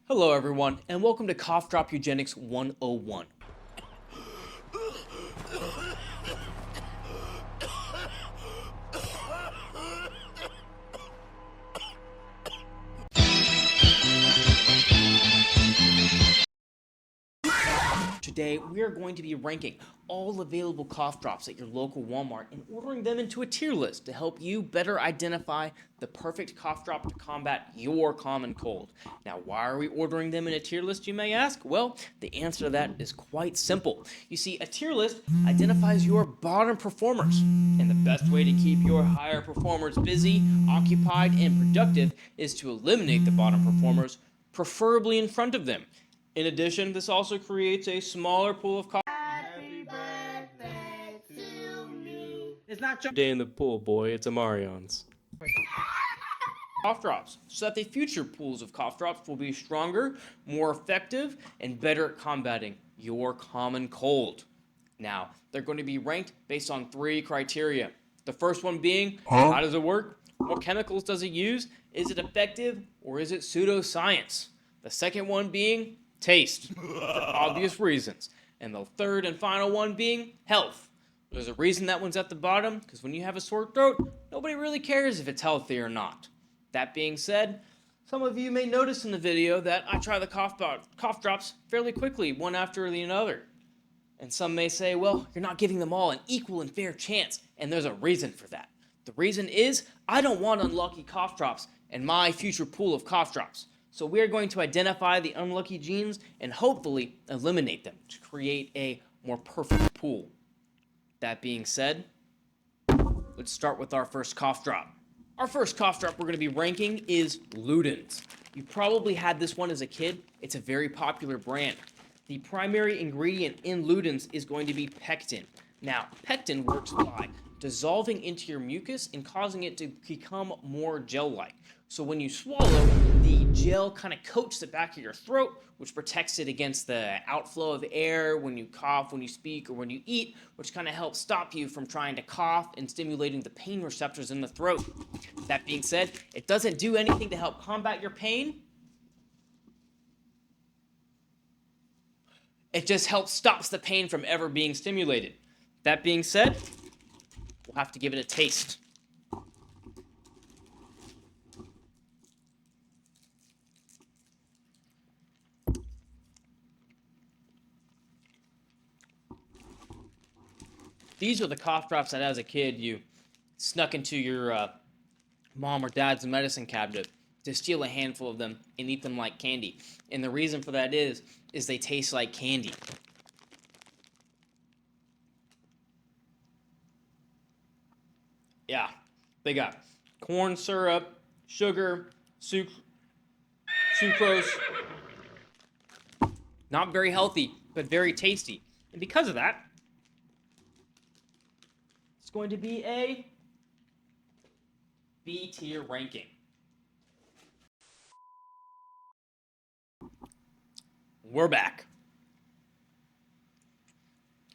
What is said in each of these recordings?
Hello, everyone, and welcome to Cough Drop Eugenics 101. Today, we are going to be ranking all available cough drops at your local Walmart and ordering them into a tier list to help you better identify the perfect cough drop to combat your common cold. Now, why are we ordering them in a tier list, you may ask? Well, the answer to that is quite simple. You see, a tier list identifies your bottom performers, and the best way to keep your higher performers busy, occupied, and productive is to eliminate the bottom performers, preferably in front of them. In addition, this also creates a smaller pool of cough. Happy birthday to me. It's not just day in the pool, boy. It's Amarion's. Cough drops, so that the future pools of cough drops will be stronger, more effective, and better at combating your common cold. Now, they're going to be ranked based on 3 criteria. The first one being, how does it work? What chemicals does it use? Is it effective, or is it pseudoscience? The second one being, taste, for obvious reasons. And the third and final one being health. There's a reason that one's at the bottom, because when you have a sore throat, nobody really cares if it's healthy or not. That being said, some of you may notice in the video that I try the cough drops fairly quickly, one after the other. And some may say, well, you're not giving them all an equal and fair chance, and there's a reason for that. The reason is, I don't want unlucky cough drops in my future pool of cough drops. So we're going to identify the unlucky genes and hopefully eliminate them to create a more perfect pool. That being said, let's start with our first cough drop. Our first cough drop we're going to be ranking is Luden's. You probably had this one as a kid. It's a very popular brand. The primary ingredient in Luden's is going to be pectin. Now, pectin works by dissolving into your mucus and causing it to become more gel-like. So when you swallow, the gel kind of coats the back of your throat, which protects it against the outflow of air when you cough, when you speak, or when you eat, which kind of helps stop you from trying to cough and stimulating the pain receptors in the throat. That being said, it doesn't do anything to help combat your pain. It just stops the pain from ever being stimulated. That being said, we'll have to give it a taste. These are the cough drops that as a kid you snuck into your mom or dad's medicine cabinet to steal a handful of them and eat them like candy. And the reason for that is they taste like candy. Yeah, they got corn syrup, sugar, sucrose. Not very healthy, but very tasty. And because of that, it's going to be a B tier ranking. We're back.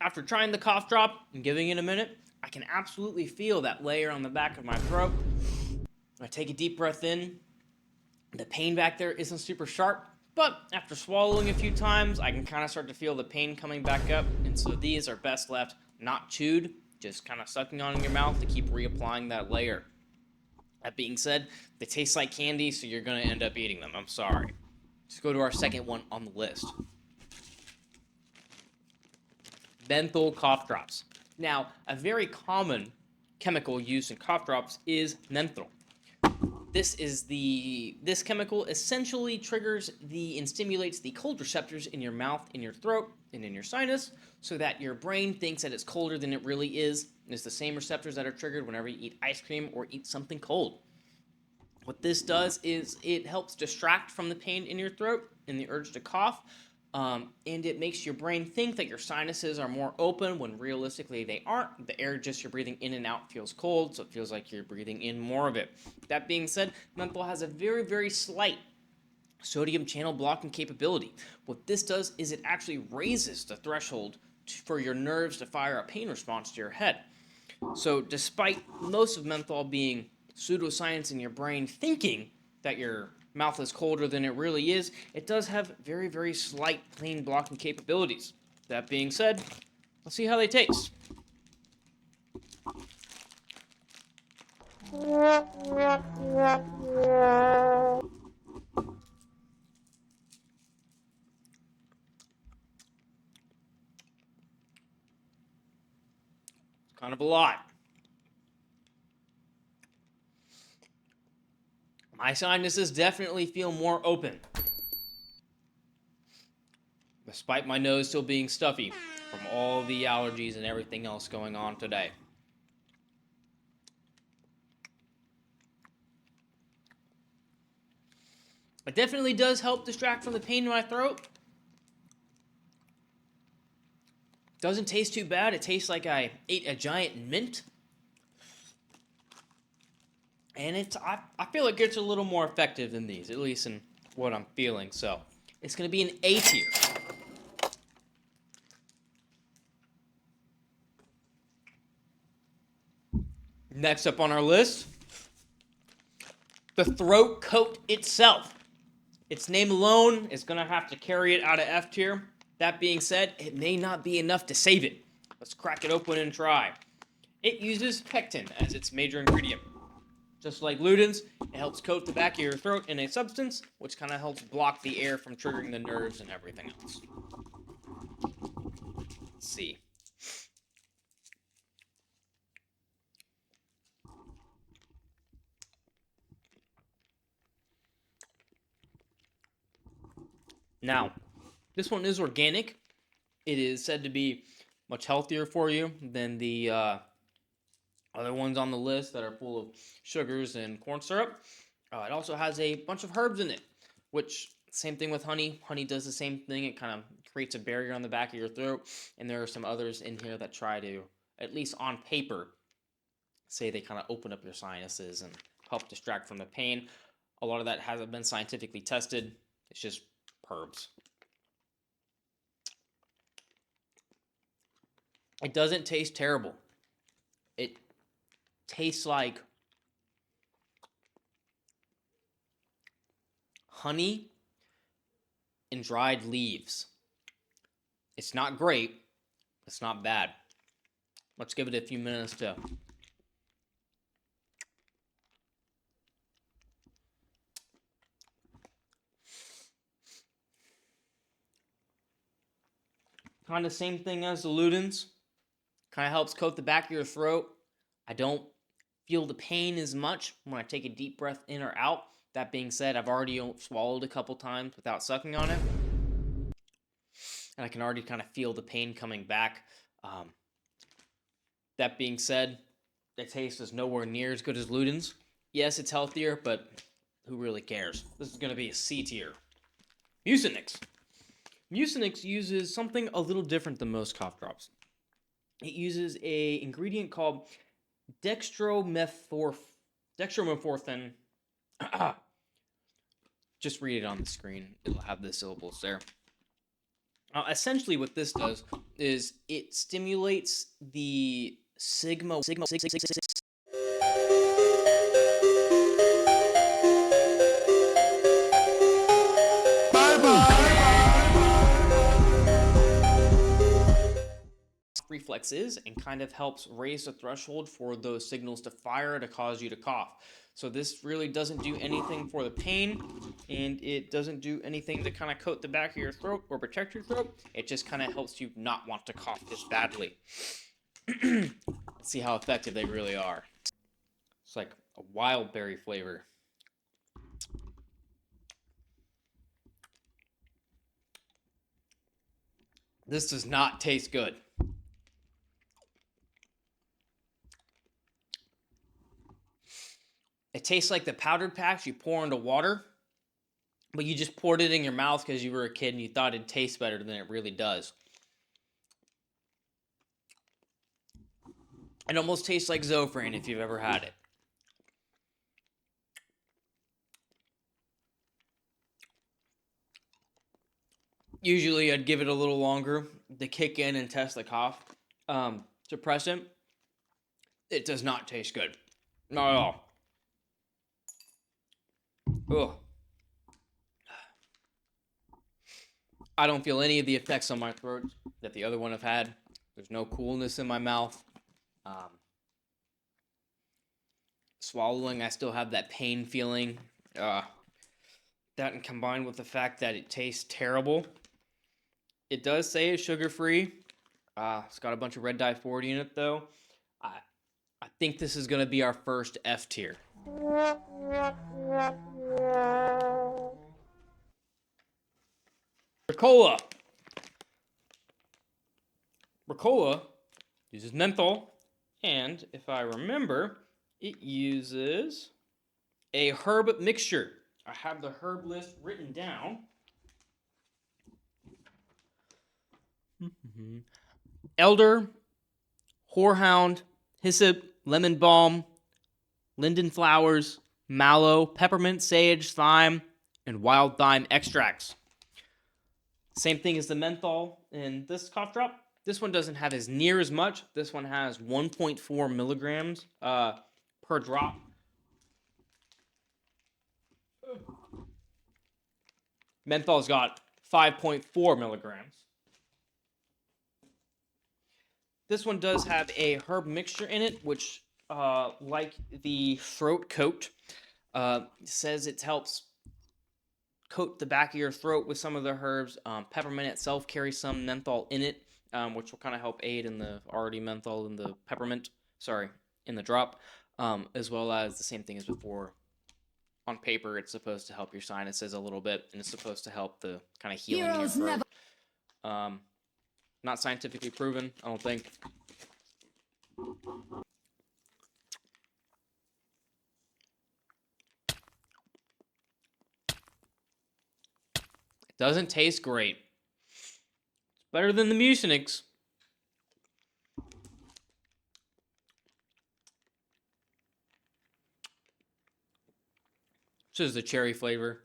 After trying the cough drop and giving it a minute, I can absolutely feel that layer on the back of my throat. I take a deep breath in. The pain back there isn't super sharp, but after swallowing a few times, I can kind of start to feel the pain coming back up. And so these are best left not chewed, just kind of sucking on in your mouth to keep reapplying that layer. That being said, they taste like candy, so you're going to end up eating them. I'm sorry. Let's go to our second one on the list. Menthol cough drops. Now, a very common chemical used in cough drops is menthol. This chemical essentially triggers and stimulates the cold receptors in your mouth, in your throat, and in your sinus, so that your brain thinks that it's colder than it really is, and it's the same receptors that are triggered whenever you eat ice cream or eat something cold. What this does is it helps distract from the pain in your throat and the urge to cough, and it makes your brain think that your sinuses are more open when realistically they aren't. The air just you're breathing in and out feels cold, so it feels like you're breathing in more of it. That being said, menthol has a very, very slight sodium channel blocking capability. What this does is it actually raises the threshold for your nerves to fire a pain response to your head. So despite most of menthol being pseudoscience in your brain thinking that your mouth is colder than it really is, it does have very, very slight pain blocking capabilities. That being said, let's see how they taste. Kind of a lot. My sinuses definitely feel more open, despite my nose still being stuffy from all the allergies and everything else going on today. It definitely does help distract from the pain in my throat. Doesn't taste too bad. It tastes like I ate a giant mint. And I feel like it's a little more effective than these, at least in what I'm feeling. So it's going to be an A tier. Next up on our list, the throat coat itself. Its name alone is going to have to carry it out of F tier. That being said, it may not be enough to save it. Let's crack it open and try. It uses pectin as its major ingredient. Just like Luden's, it helps coat the back of your throat in a substance, which kind of helps block the air from triggering the nerves and everything else. Let's see. Now, this one is organic. It is said to be much healthier for you than the other ones on the list that are full of sugars and corn syrup. It also has a bunch of herbs in it, which, same thing with honey. Honey does the same thing. It kind of creates a barrier on the back of your throat. And there are some others in here that try to, at least on paper, say they kind of open up your sinuses and help distract from the pain. A lot of that hasn't been scientifically tested. It's just herbs. It doesn't taste terrible. It tastes like honey and dried leaves. It's not great. It's not bad. Let's give it a few minutes to kind of same thing as the Luden's. Kind of helps coat the back of your throat. I don't feel the pain as much when I take a deep breath in or out. That being said, I've already swallowed a couple times without sucking on it. And I can already kind of feel the pain coming back. That being said, the taste is nowhere near as good as Luden's. Yes, it's healthier, but who really cares? This is going to be a C tier. Mucinex. Mucinex uses something a little different than most cough drops. It uses a ingredient called dextromethorphan. Just read it on the screen. It'll have the syllables there. Essentially, what this does is it stimulates the sigma reflexes and kind of helps raise the threshold for those signals to fire to cause you to cough. So this really doesn't do anything for the pain, and it doesn't do anything to kind of coat the back of your throat or protect your throat. It just kind of helps you not want to cough this badly. Let's see how effective they really are. It's like a wild berry flavor. This does not taste good. It tastes like the powdered packs you pour into water, but you just poured it in your mouth because you were a kid and you thought it'd taste better than it really does. It almost tastes like Zofran if you've ever had it. Usually I'd give it a little longer to kick in and test the cough. Suppressant, it does not taste good. Not at all. Ugh. I don't feel any of the effects on my throat that the other one have had. There's no coolness in my mouth. Swallowing, I still have that pain feeling. That and combined with the fact that it tastes terrible. It does say it's sugar-free. It's got a bunch of red dye 40 in it, though. I think this is going to be our first F tier. Ricola. Ricola uses menthol, and if I remember, it uses a herb mixture. I have the herb list written down. Elder, horehound, hyssop, lemon balm, linden flowers, mallow, peppermint, sage, thyme, and wild thyme extracts. Same thing as the menthol in this cough drop. This one doesn't have as near as much. This one has 1.4 milligrams per drop. Menthol's got 5.4 milligrams. This one does have a herb mixture in it, which, like the throat coat, says it helps coat the back of your throat with some of the herbs. Peppermint itself carries some menthol in it, which will kind of help aid in the already menthol in the peppermint, in the drop, as well as the same thing as before. On paper, it's supposed to help your sinuses a little bit, and it's supposed to help the kind of healing in your throat. Not scientifically proven, I don't think. It doesn't taste great. It's better than the Mucinex. This is the cherry flavor.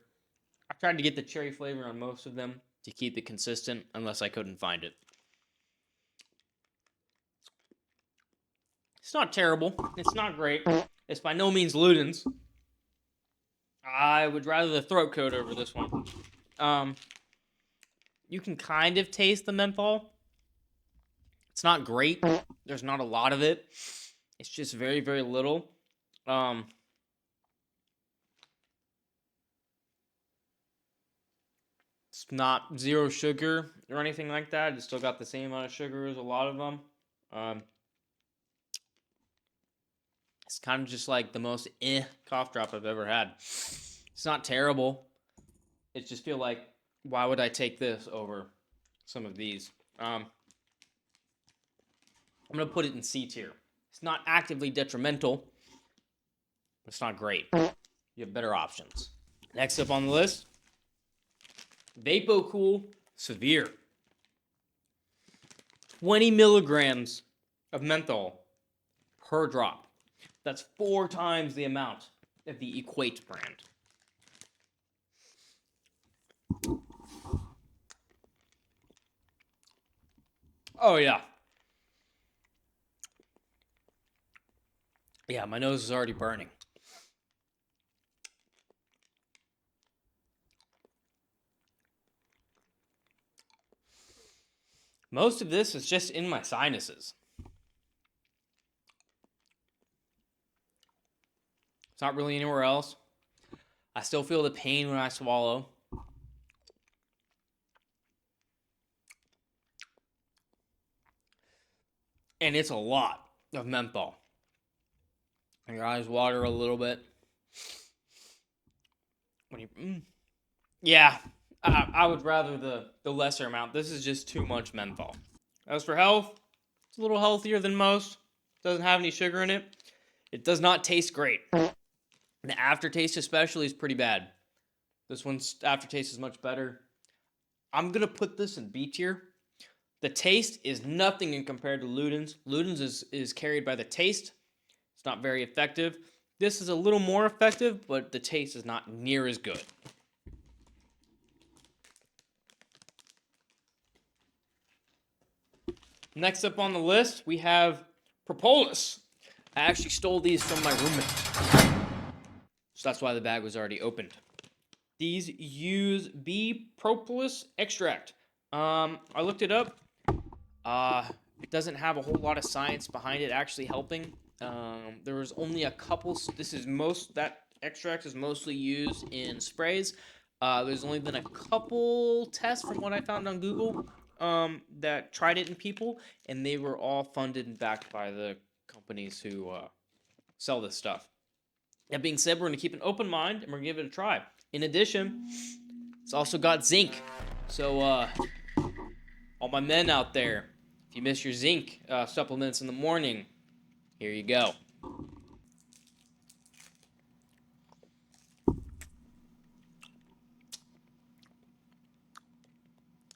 I tried to get the cherry flavor on most of them to keep it consistent, unless I couldn't find it. It's not terrible. It's not great. It's by no means Luden's. I would rather the throat coat over this one. You can kind of taste the menthol. It's not great. There's not a lot of it. It's just very, very little. It's not zero sugar or anything like that. It's still got the same amount of sugar as a lot of them. It's kind of just like the most cough drop I've ever had. It's not terrible. It just feel like, why would I take this over some of these? I'm going to put it in C tier. It's not actively detrimental. It's not great. You have better options. Next up on the list, VapoCool Severe. 20 milligrams of menthol per drop. That's 4 times the amount of the Equate brand. Oh, yeah. Yeah, my nose is already burning. Most of this is just in my sinuses. It's not really anywhere else. I still feel the pain when I swallow. And it's a lot of menthol. And your eyes water a little bit. When you, yeah, I would rather the lesser amount. This is just too much menthol. As for health, it's a little healthier than most. Doesn't have any sugar in it. It does not taste great. The aftertaste especially is pretty bad. This one's aftertaste is much better. I'm going to put this in B tier. The taste is nothing in compared to Luden's. Luden's is carried by the taste. It's not very effective. This is a little more effective, but the taste is not near as good. Next up on the list, we have Propolis. I actually stole these from my roommate. So that's why the bag was already opened. These use bee propolis extract. I looked it up. It doesn't have a whole lot of science behind it actually helping. There was only a couple. That extract is mostly used in sprays. There's only been a couple tests from what I found on Google that tried it in people, and they were all funded and backed by the companies who sell this stuff. That being said, we're going to keep an open mind and we're going to give it a try. In addition, it's also got zinc. So, all my men out there, if you miss your zinc supplements in the morning, here you go.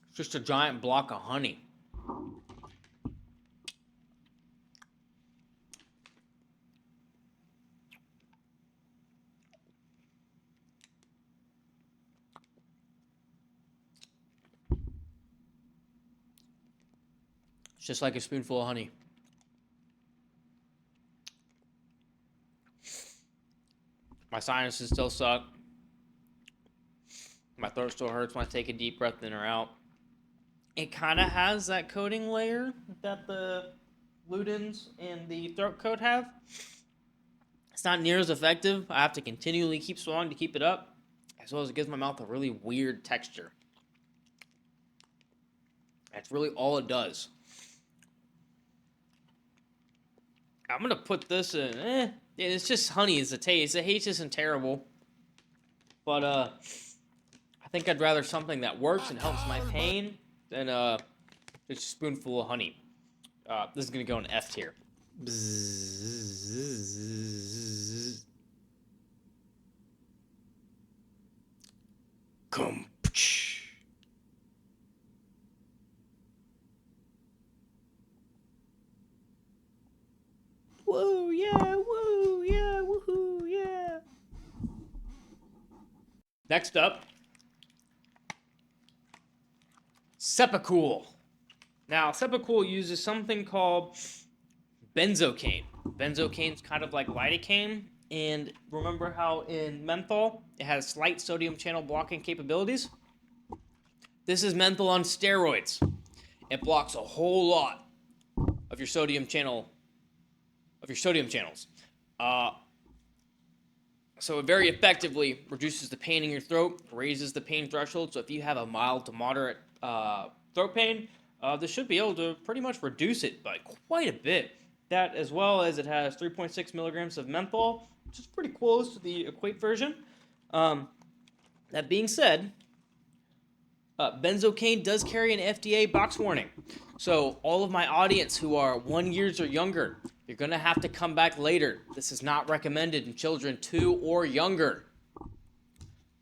It's just a giant block of honey. It's just like a spoonful of honey. My sinuses still suck. My throat still hurts when I take a deep breath in or out. It kind of has that coating layer that the Ludens and the throat coat have. It's not near as effective. I have to continually keep swallowing to keep it up, as well as it gives my mouth a really weird texture. That's really all it does. I'm gonna put this in. It's just honey as a taste. The taste isn't terrible, but I think I'd rather something that works and helps my pain than just a spoonful of honey. This is gonna go in F tier. Come. Whoa, yeah, woo, yeah, woohoo, yeah. Next up, Sepacool. Now, Sepacool uses something called benzocaine. Benzocaine's kind of like lidocaine, and remember how in menthol it has slight sodium channel blocking capabilities? This is menthol on steroids. It blocks a whole lot of your sodium channels. So it very effectively reduces the pain in your throat, raises the pain threshold. So if you have a mild to moderate throat pain, this should be able to pretty much reduce it by quite a bit. That, as well as it has 3.6 milligrams of menthol, which is pretty close to the Equate version. That being said, benzocaine does carry an FDA box warning. So all of my audience who are 1 year or younger, you're going to have to come back later. This is not recommended in children 2 or younger.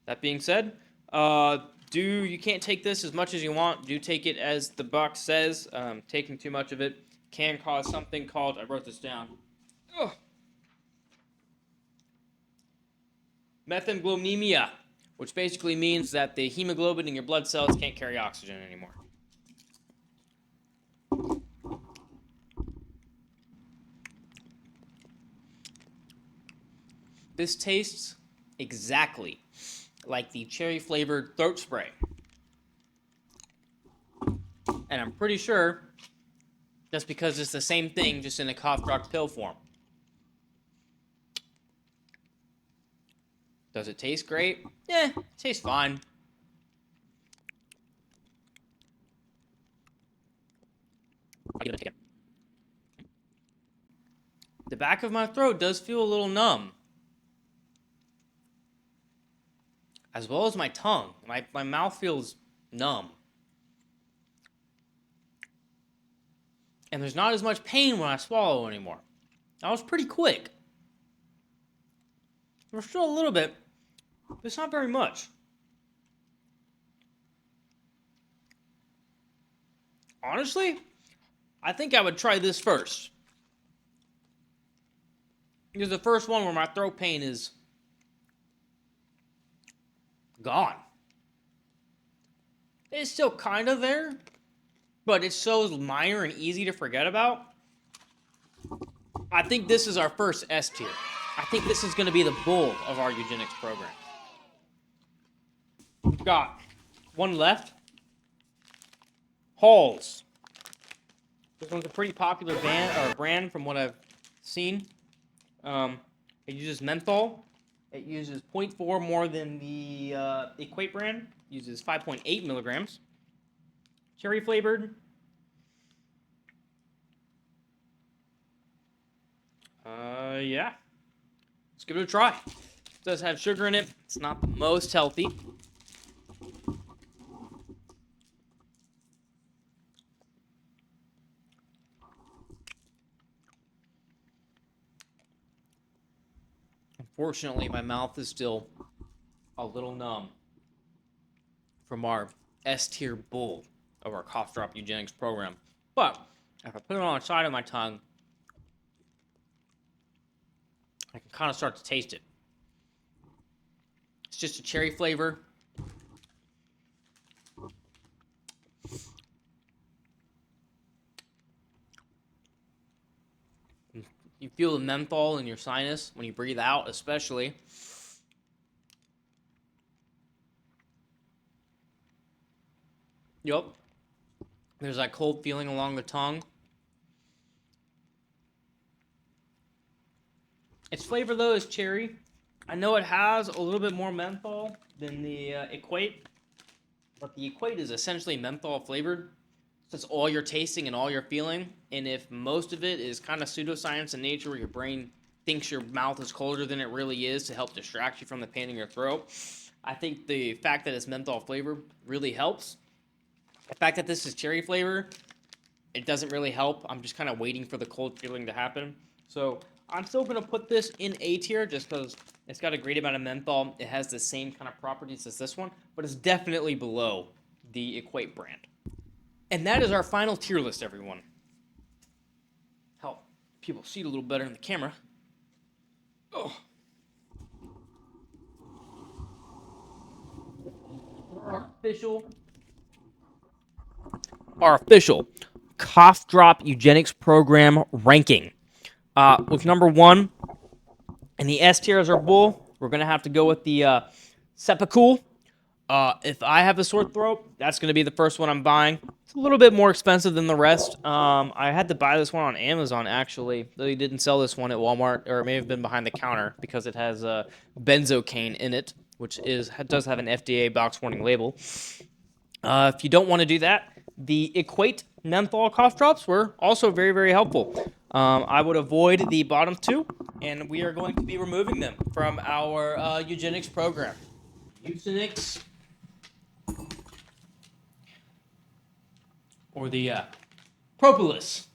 That being said, you can't take this as much as you want. Do take it as the box says. Taking too much of it can cause something called, I wrote this down, methemoglobinemia, which basically means that the hemoglobin in your blood cells can't carry oxygen anymore. This tastes exactly like the cherry-flavored throat spray. And I'm pretty sure that's because it's the same thing, just in a cough drop pill form. Does it taste great? It tastes fine. The back of my throat does feel a little numb. As well as my tongue. My mouth feels numb. And there's not as much pain when I swallow anymore. That was pretty quick. There's still a little bit, but it's not very much. Honestly, I think I would try this first. Because the first one where my throat pain is gone. It's still kind of there, but it's so minor and easy to forget about. I think this is our first S tier. I think this is going to be the bull of our eugenics program. We've got one left. Halls. This one's a pretty popular brand from what I've seen. It uses menthol. It uses 0.4 more than the Equate brand. It uses 5.8 milligrams. Cherry flavored. Yeah. Let's give it a try. It does have sugar in it. It's not the most healthy. Unfortunately, my mouth is still a little numb from our S-tier bull of our cough drop eugenics program. But if I put it on the side of my tongue, I can kind of start to taste it. It's just a cherry flavor. You feel the menthol in your sinus when you breathe out, especially. Yup. There's that cold feeling along the tongue. Its flavor, though, is cherry. I know it has a little bit more menthol than the Equate, but the Equate is essentially menthol flavored. That's all you're tasting and all you're feeling. And if most of it is kind of pseudoscience in nature where your brain thinks your mouth is colder than it really is to help distract you from the pain in your throat, I think the fact that it's menthol flavor really helps. The fact that this is cherry flavor, it doesn't really help. I'm just kind of waiting for the cold feeling to happen. So I'm still going to put this in A tier just because it's got a great amount of menthol. It has the same kind of properties as this one, but it's definitely below the Equate brand. And that is our final tier list, everyone. Help people see it a little better in the camera. Oh. Our official cough drop eugenics program ranking. With number 1 in the S tier as our bull, we're going to have to go with the Cepacol. If I have a sore throat, that's going to be the first one I'm buying. It's a little bit more expensive than the rest. I had to buy this one on Amazon, actually. They didn't sell this one at Walmart, or it may have been behind the counter because it has benzocaine in it, which does have an FDA box warning label. If you don't want to do that, the Equate menthol cough drops were also very, very helpful. I would avoid the bottom 2, and we are going to be removing them from our eugenics program. Mucinex or the Propolis.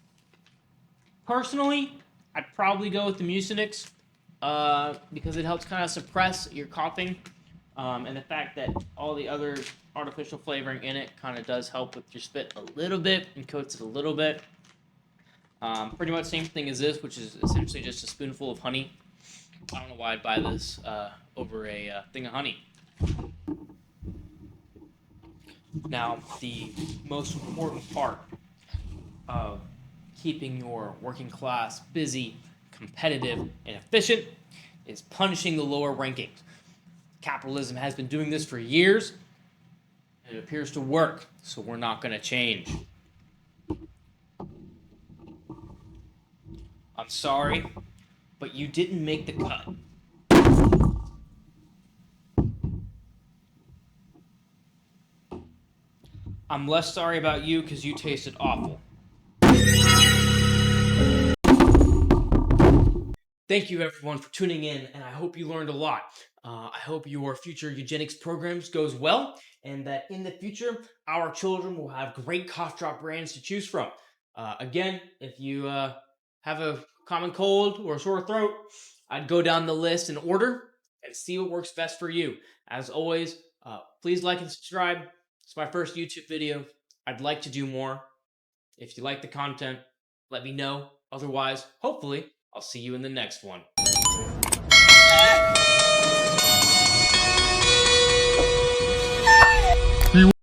Personally, I'd probably go with the Mucinex because it helps kind of suppress your coughing, and the fact that all the other artificial flavoring in it kind of does help with your spit a little bit and coats it a little bit. Pretty much same thing as this, which is essentially just a spoonful of honey. I don't know why I'd buy this over a thing of honey. Now, the most important part of keeping your working class busy, competitive, and efficient is punishing the lower rankings. Capitalism has been doing this for years, and it appears to work, so we're not going to change. I'm sorry, but you didn't make the cut. I'm less sorry about you because you tasted awful. Thank you everyone for tuning in, and I hope you learned a lot. I hope your future eugenics programs goes well, and that in the future, our children will have great cough drop brands to choose from. Again, if you have a common cold or a sore throat, I'd go down the list in order and see what works best for you. As always, please like and subscribe. It's my first YouTube video. I'd like to do more. If you like the content, let me know. Otherwise, hopefully, I'll see you in the next one.